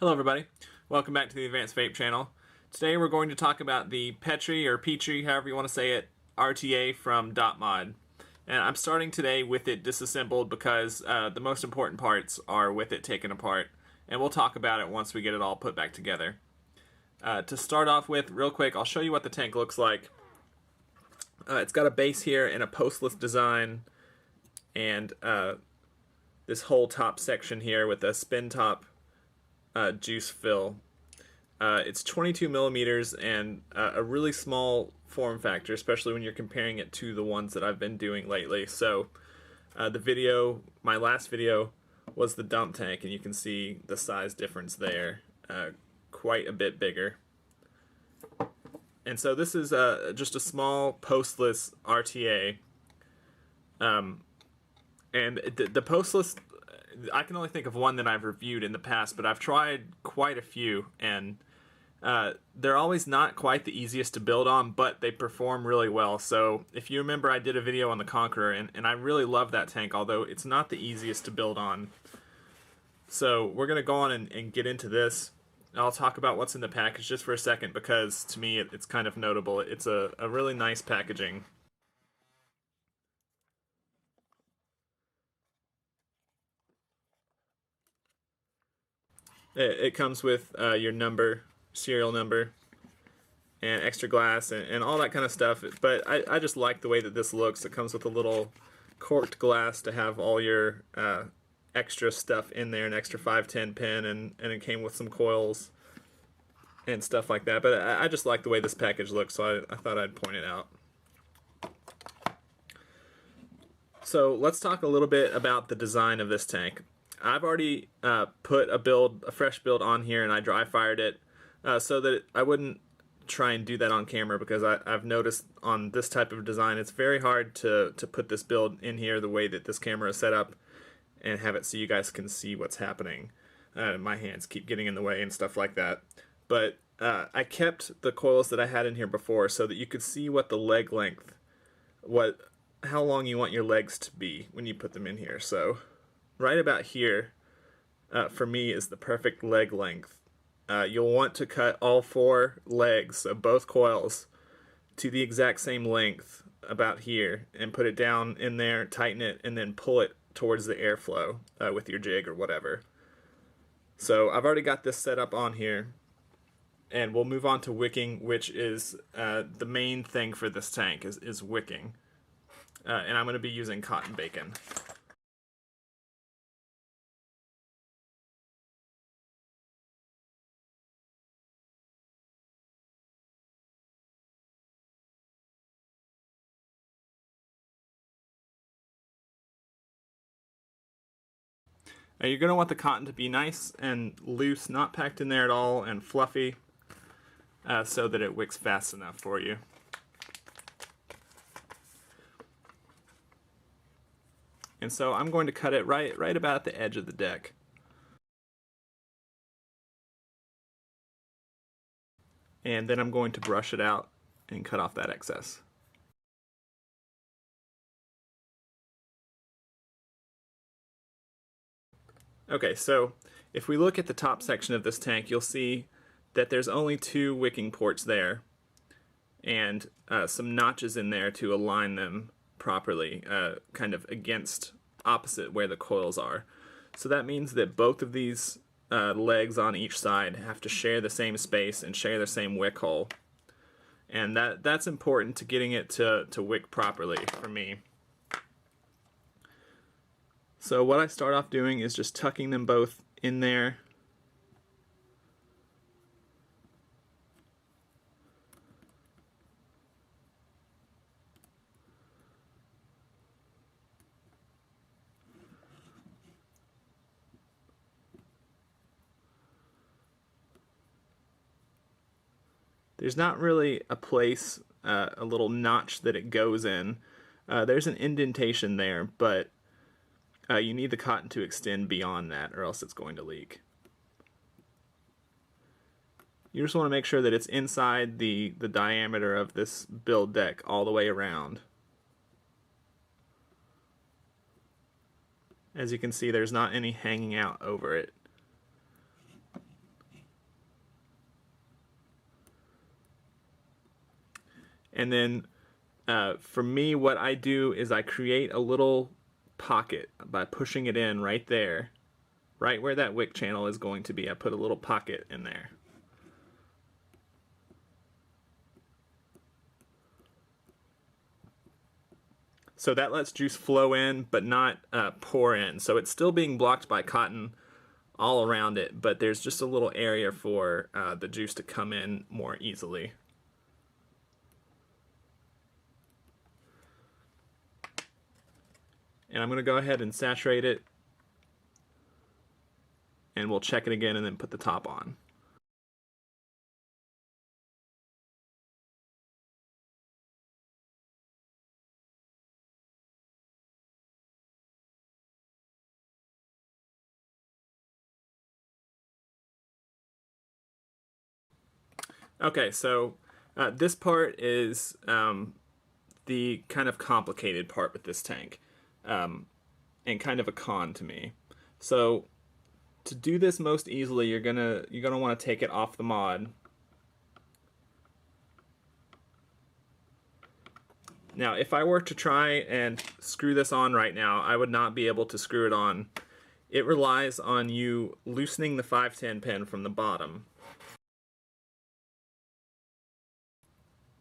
Hello everybody, welcome back to the Advanced Vape channel. Today we're going to talk about the PETRI or PETRI, however you want to say it, RTA from DOTMOD. And I'm starting today with it disassembled because the most important parts are with it taken apart. And we'll talk about it once we get it all put back together. To start off with, real quick, I'll show you what the tank looks like. It's got a base here and a postless design, and this whole top section here with a spin top juice fill. It's 22 millimeters and a really small form factor, especially when you're comparing it to the ones that I've been doing lately. So my last video was the dump tank, and you can see the size difference there, quite a bit bigger. And so this is just a small postless RTA, and the postless, I can only think of one that I've reviewed in the past, but I've tried quite a few, and they're always not quite the easiest to build on, but they perform really well. So if you remember, I did a video on the Conqueror, and I really love that tank, although it's not the easiest to build on. So we're going to go on and get into this. I'll talk about what's in the package just for a second, because to me it's kind of notable. It's a really nice packaging. It comes with your number, serial number, and extra glass, and all that kind of stuff. But I just like the way that this looks. It comes with a little corked glass to have all your extra stuff in there, an extra 510 pin, and it came with some coils and stuff like that. But I just like the way this package looks, so I thought I'd point it out. So let's talk a little bit about the design of this tank. I've already put a fresh build on here, and I dry fired it so that I wouldn't try and do that on camera, because I've noticed on this type of design it's very hard to put this build in here the way that this camera is set up and have it so you guys can see what's happening. My hands keep getting in the way and stuff like that. But I kept the coils that I had in here before so that you could see what the leg length, how long you want your legs to be when you put them in here. So right about here, for me, is the perfect leg length. You'll want to cut all 4 legs of both coils to the exact same length about here, and put it down in there, tighten it, and then pull it towards the airflow with your jig or whatever. So I've already got this set up on here, and we'll move on to wicking, which is the main thing for this tank, is wicking. And I'm going to be using cotton bacon. Now you're going to want the cotton to be nice and loose, not packed in there at all, and fluffy, so that it wicks fast enough for you. And so I'm going to cut it right about at the edge of the deck. And then I'm going to brush it out and cut off that excess. Okay, so if we look at the top section of this tank, you'll see that there's only 2 wicking ports there, and some notches in there to align them properly, kind of opposite where the coils are. So that means that both of these legs on each side have to share the same space and share the same wick hole. And that's important to getting it to wick properly for me. So what I start off doing is just tucking them both in there. There's not really a place, a little notch that it goes in. There's an indentation there, but you need the cotton to extend beyond that, or else it's going to leak. You just want to make sure that it's inside the diameter of this build deck all the way around. As you can see, there's not any hanging out over it. And then for me, what I do is I create a little pocket by pushing it in right there, right where that wick channel is going to be. I put a little pocket in there. So that lets juice flow in, but not pour in. So it's still being blocked by cotton all around it, but there's just a little area for the juice to come in more easily. And I'm going to go ahead and saturate it, and we'll check it again and then put the top on. Okay, so this part is the kind of complicated part with this tank, and kind of a con to me. So to do this most easily, you're gonna want to take it off the mod. Now, if I were to try and screw this on right now, I would not be able to screw it on. It relies on you loosening the 510 pin from the bottom.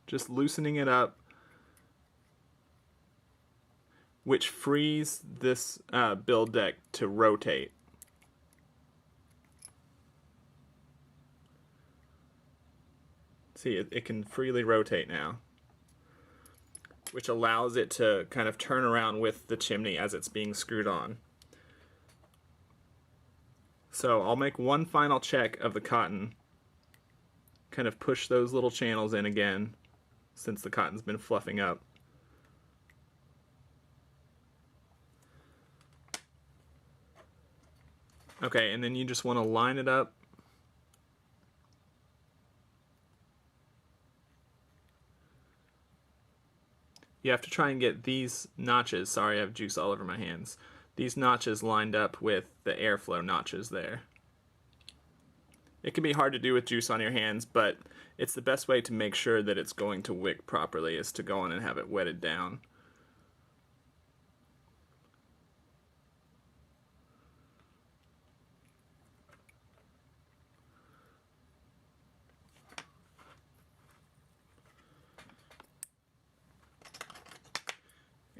Just loosening it up, which frees this build deck to rotate. See, it can freely rotate now, which allows it to kind of turn around with the chimney as it's being screwed on. So I'll make one final check of the cotton, kind of push those little channels in again, since the cotton's been fluffing up. Okay, and then you just want to line it up. You have to try and get these notches, sorry I have juice all over my hands, these notches lined up with the airflow notches there. It can be hard to do with juice on your hands, but it's the best way to make sure that it's going to wick properly is to go in and have it wetted down.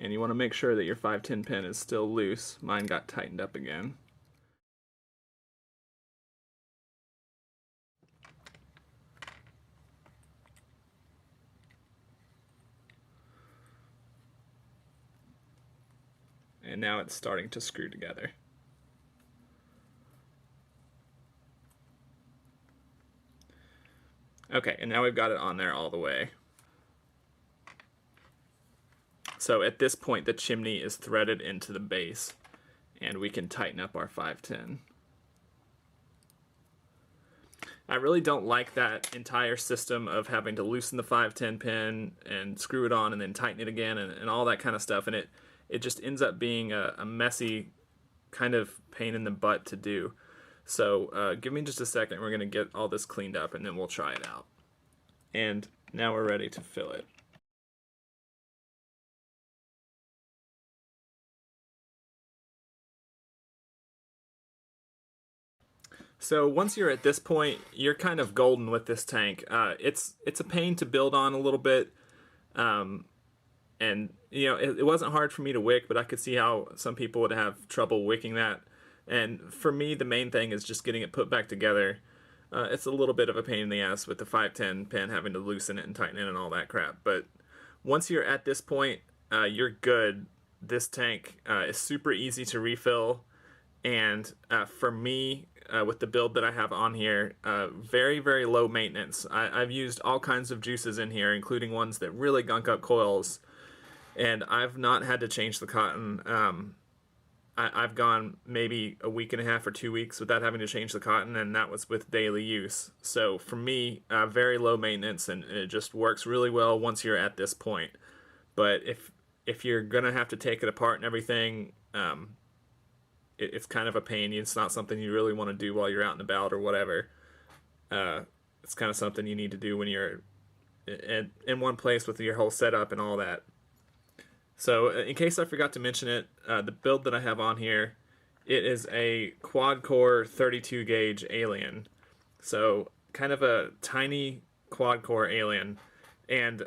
And you want to make sure that your 510 pin is still loose. Mine got tightened up again. And now it's starting to screw together. Okay, and now we've got it on there all the way. So at this point the chimney is threaded into the base, and we can tighten up our 510. I really don't like that entire system of having to loosen the 510 pin and screw it on and then tighten it again and all that kind of stuff, and it just ends up being a messy kind of pain in the butt to do. So give me just a second, we're going to get all this cleaned up and then we'll try it out. And now we're ready to fill it. So once you're at this point, you're kind of golden with this tank. It's a pain to build on a little bit, and you know it wasn't hard for me to wick, but I could see how some people would have trouble wicking that. And for me, the main thing is just getting it put back together. It's a little bit of a pain in the ass with the 510 pin, having to loosen it and tighten it and all that crap. But once you're at this point, you're good. This tank is super easy to refill, and for me, with the build that I have on here, very, very low maintenance. I've used all kinds of juices in here, including ones that really gunk up coils, and I've not had to change the cotton. I've gone maybe a week and a half or 2 weeks without having to change the cotton, and that was with daily use. So for me, very low maintenance, and it just works really well once you're at this point. But if you're gonna have to take it apart and everything, it's kind of a pain. It's not something you really want to do while you're out and about or whatever. It's kind of something you need to do when you're in one place with your whole setup and all that. So in case I forgot to mention it, the build that I have on here, it is a quad core 32 gauge Alien. So kind of a tiny quad core Alien. And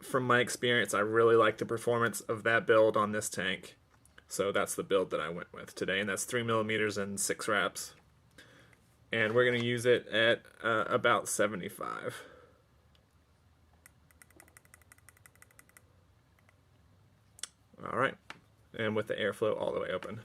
from my experience, I really like the performance of that build on this tank. So that's the build that I went with today, and that's 3mm and 6 wraps. And we're going to use it at about 75. All right, and with the airflow all the way open.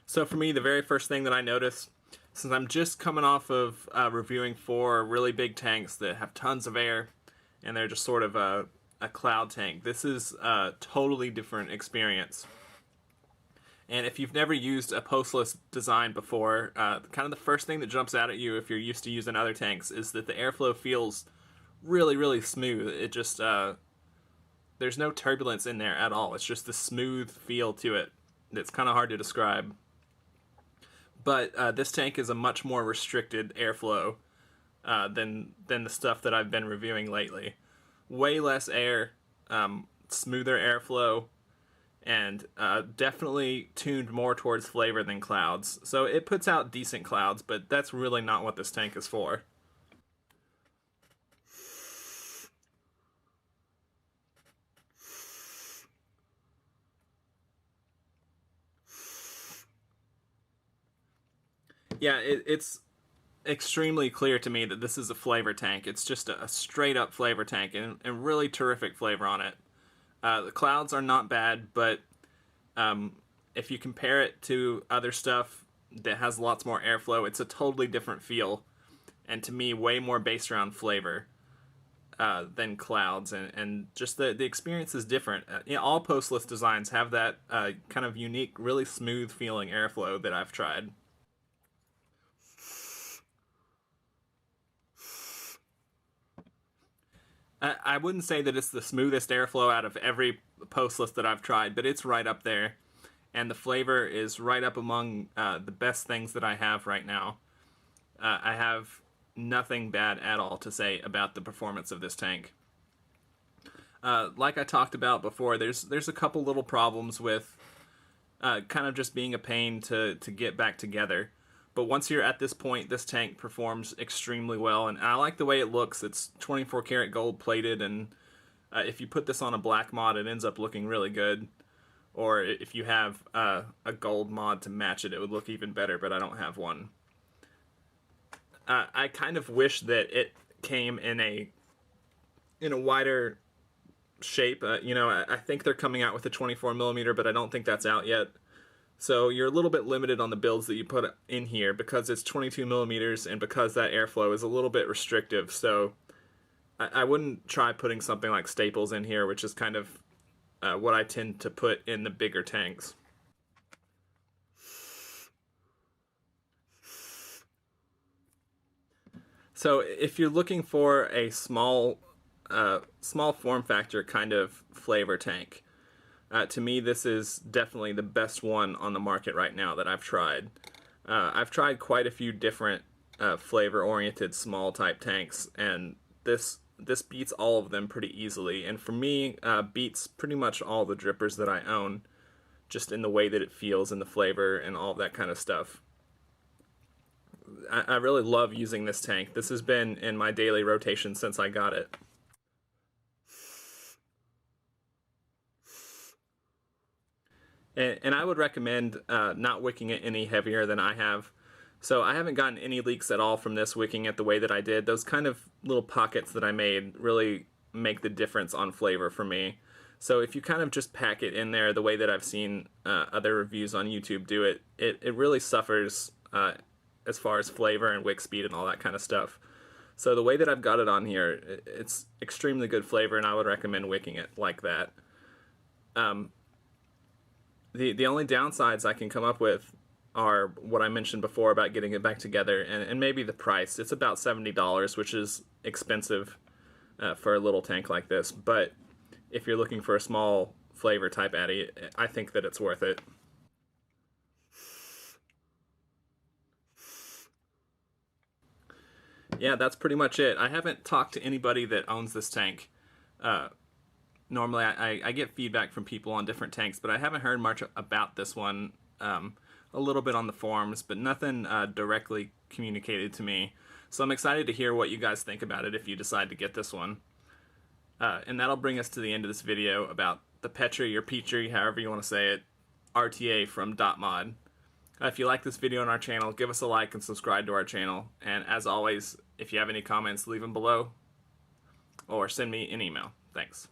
So for me, the very first thing that I noticed, since I'm just coming off of reviewing 4 really big tanks that have tons of air, and they're just sort of a cloud tank, this is a totally different experience. And if you've never used a postless design before, kind of the first thing that jumps out at you if you're used to using other tanks is that the airflow feels really, really smooth. It just, there's no turbulence in there at all. It's just the smooth feel to it that's kind of hard to describe. But this tank is a much more restricted airflow than the stuff that I've been reviewing lately. Way less air, smoother airflow, and definitely tuned more towards flavor than clouds. So it puts out decent clouds, but that's really not what this tank is for. Yeah, it's extremely clear to me that this is a flavor tank. It's just a straight up flavor tank, and really terrific flavor on it. The clouds are not bad, but if you compare it to other stuff that has lots more airflow, it's a totally different feel, and to me, way more based around flavor than clouds, and just the experience is different. All postless designs have that kind of unique, really smooth feeling airflow that I've tried. I wouldn't say that it's the smoothest airflow out of every postless that I've tried, but it's right up there. And the flavor is right up among the best things that I have right now. I have nothing bad at all to say about the performance of this tank. Like I talked about before, there's a couple little problems with kind of just being a pain to get back together. But once you're at this point, this tank performs extremely well, and I like the way it looks. It's 24 karat gold plated, and if you put this on a black mod, it ends up looking really good. Or if you have a gold mod to match it, it would look even better, but I don't have one. I kind of wish that it came in a wider shape. I think they're coming out with a 24mm, but I don't think that's out yet. So you're a little bit limited on the builds that you put in here because it's 22mm and because that airflow is a little bit restrictive. So I wouldn't try putting something like staples in here, which is kind of what I tend to put in the bigger tanks. So if you're looking for a small form factor kind of flavor tank, to me, this is definitely the best one on the market right now that I've tried. I've tried quite a few different flavor-oriented small type tanks, and this beats all of them pretty easily. And for me, beats pretty much all the drippers that I own, just in the way that it feels and the flavor and all that kind of stuff. I really love using this tank. This has been in my daily rotation since I got it. And I would recommend not wicking it any heavier than I have. So I haven't gotten any leaks at all from this wicking it the way that I did. Those kind of little pockets that I made really make the difference on flavor for me. So if you kind of just pack it in there the way that I've seen other reviews on YouTube do it, it really suffers as far as flavor and wick speed and all that kind of stuff. So the way that I've got it on here, it's extremely good flavor, and I would recommend wicking it like that. The only downsides I can come up with are what I mentioned before about getting it back together, and maybe the price. It's about $70, which is expensive for a little tank like this. But if you're looking for a small flavor type Addy, I think that it's worth it. Yeah, that's pretty much it. I haven't talked to anybody that owns this tank. Normally, I get feedback from people on different tanks, but I haven't heard much about this one. A little bit on the forums, but nothing directly communicated to me. So I'm excited to hear what you guys think about it if you decide to get this one. And that'll bring us to the end of this video about the PETRI or PETRI, however you want to say it, RTA from DOTMOD. If you like this video on our channel, give us a like and subscribe to our channel. And as always, if you have any comments, leave them below or send me an email. Thanks.